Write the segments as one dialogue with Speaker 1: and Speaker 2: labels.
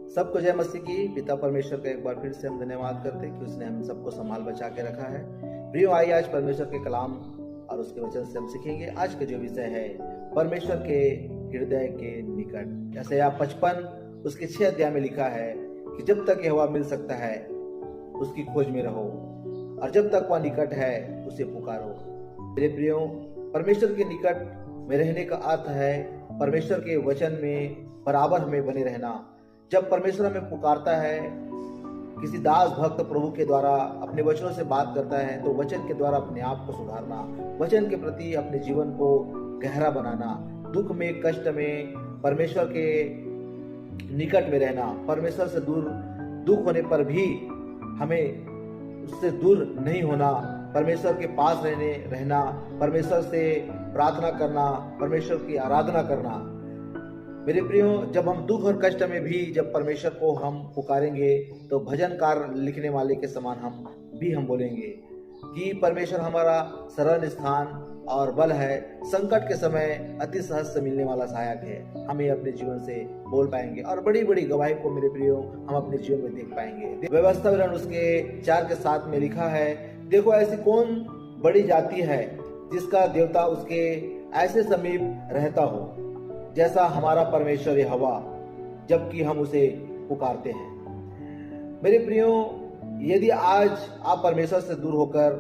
Speaker 1: सबको जय मसीह की। पिता परमेश्वर का एक बार फिर से हम धन्यवाद करते हैं कि उसने हम सबको संभाल बचा के रखा है। प्रियो, आइए आज परमेश्वर के कलाम और उसके वचन से हम सीखेंगे। आज का जो विषय है परमेश्वर के हृदय के निकट। जैसे आप 55 उसके 6 अध्याय में लिखा है कि जब तक यहोवा मिल सकता है उसकी खोज में रहो, और जब तक वह निकट है उसे पुकारो। मेरे प्रियो, परमेश्वर के निकट में रहने का अर्थ है परमेश्वर के वचन में बराबर हमें बने रहना। जब परमेश्वर हमें पुकारता है, किसी दास भक्त प्रभु के द्वारा अपने वचनों से बात करता है, तो वचन के द्वारा अपने आप को सुधारना, वचन के प्रति अपने जीवन को गहरा बनाना, दुख में कष्ट में परमेश्वर के निकट में रहना, परमेश्वर से दूर दुख होने पर भी हमें उससे दूर नहीं होना, परमेश्वर के पास रहना, परमेश्वर से प्रार्थना करना, परमेश्वर की आराधना करना। मेरे प्रियो, जब हम दुख और कष्ट में भी जब परमेश्वर को हम पुकारेंगे तो भजनकार लिखने वाले के समान हम बोलेंगे कि परमेश्वर हमारा शरण स्थान और बल है, संकट के समय अति सहज से मिलने वाला सहायक है। हमें अपने जीवन से बोल पाएंगे और बड़ी बड़ी गवाही को मेरे प्रियो हम अपने जीवन में देख पाएंगे। व्यवस्था विवरण उसके 4 के 7 में लिखा है, देखो ऐसी कौन बड़ी जाति है जिसका देवता उसके ऐसे समीप रहता हो जैसा हमारा परमेश्वर यहोवा, जबकि हम उसे पुकारते हैं। मेरे प्रियो, यदि आज आप परमेश्वर से दूर होकर,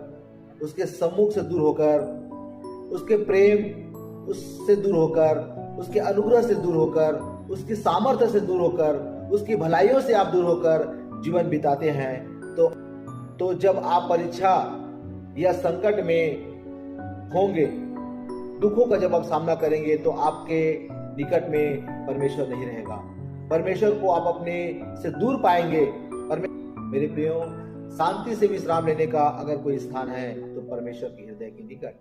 Speaker 1: उसके सम्मुख से दूर होकर, उसके प्रेम उससे दूर होकर, उसके अनुग्रह से दूर होकर, उसकी सामर्थ्य से दूर होकर, उसकी भलाइयों से आप दूर होकर जीवन बिताते हैं, तो जब आप परीक्षा या संकट में होंगे, दुखों का जब आप सामना करेंगे, तो आपके निकट में परमेश्वर नहीं रहेगा। परमेश्वर को आप अपने से दूर पाएंगे। मेरे प्रियो, शांति से विश्राम लेने का अगर कोई स्थान है तो परमेश्वर के हृदय के निकट,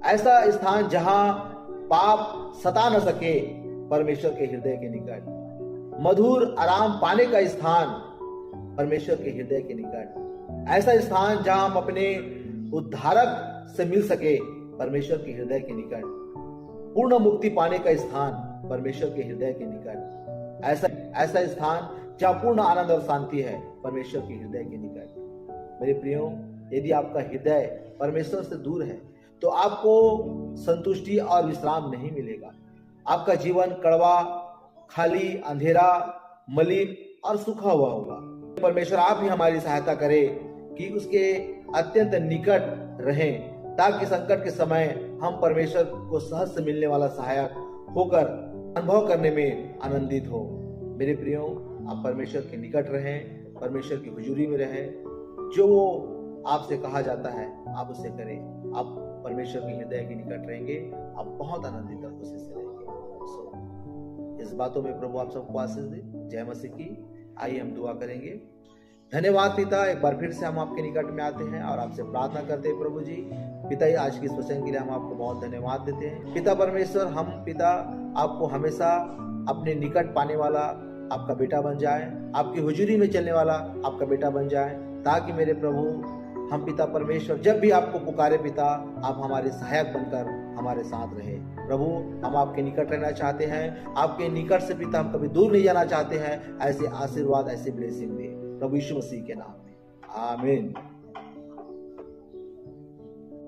Speaker 1: ऐसा स्थान जहां पाप सता न सके, परमेश्वर के हृदय के निकट, मधुर आराम पाने का स्थान, परमेश्वर के हृदय के निकट, ऐसा स्थान जहां हम अपने उद्धारक से मिल सके, परमेश्वर के हृदय के निकट, पूर्ण मुक्ति पाने का स्थान, परमेश्वर के हृदय के निकट, ऐसा स्थान जहां पूर्ण आनंद और शांति है, परमेश्वर के हृदय के निकट। मेरे प्रियो, यदि आपका हृदय परमेश्वर से दूर है तो आपको संतुष्टि और विश्राम नहीं मिलेगा। आपका जीवन कड़वा, खाली, अंधेरा, मलिन और सूखा हुआ होगा। परमेश्वर आप ही हमारी सहायता करे कि उसके अत्यंत निकट रहें, ताकि संकट के समय हम परमेश्वर को सहज से मिलने वाला सहायक होकर अनुभव करने में आनंदित हो। मेरे प्रियो, आप परमेश्वर के निकट रहें, परमेश्वर की हुजूरी में रहें। जो वो आपसे कहा जाता है आप उसे करें। आप परमेश्वर के हृदय के निकट रहेंगे, आप बहुत आनंदित और खुशी से रहेंगे। इस बातों में प्रभु आप सबको आशीष दे। जय मसीह की। आइए हम दुआ करेंगे। धन्यवाद पिता, एक बार फिर से हम आपके निकट में आते हैं और आपसे प्रार्थना करते हैं। प्रभु जी, पिता, आज की इस वचन के लिए हम आपको बहुत धन्यवाद देते हैं। पिता परमेश्वर, हम पिता आपको हमेशा अपने निकट पाने वाला आपका बेटा बन जाए, आपकी हुजूरी में चलने वाला आपका बेटा बन जाए, ताकि मेरे प्रभु हम पिता परमेश्वर जब भी आपको पुकारे पिता, आप हमारे सहायक बनकर हमारे साथ रहे। प्रभु, हम आपके निकट रहना चाहते हैं, आपके निकट से पिता हम कभी दूर नहीं जाना चाहते हैं। ऐसे आशीर्वाद, ऐसे ब्लेसिंग दे प्रभु यीशु मसीह के नाम में, आमीन।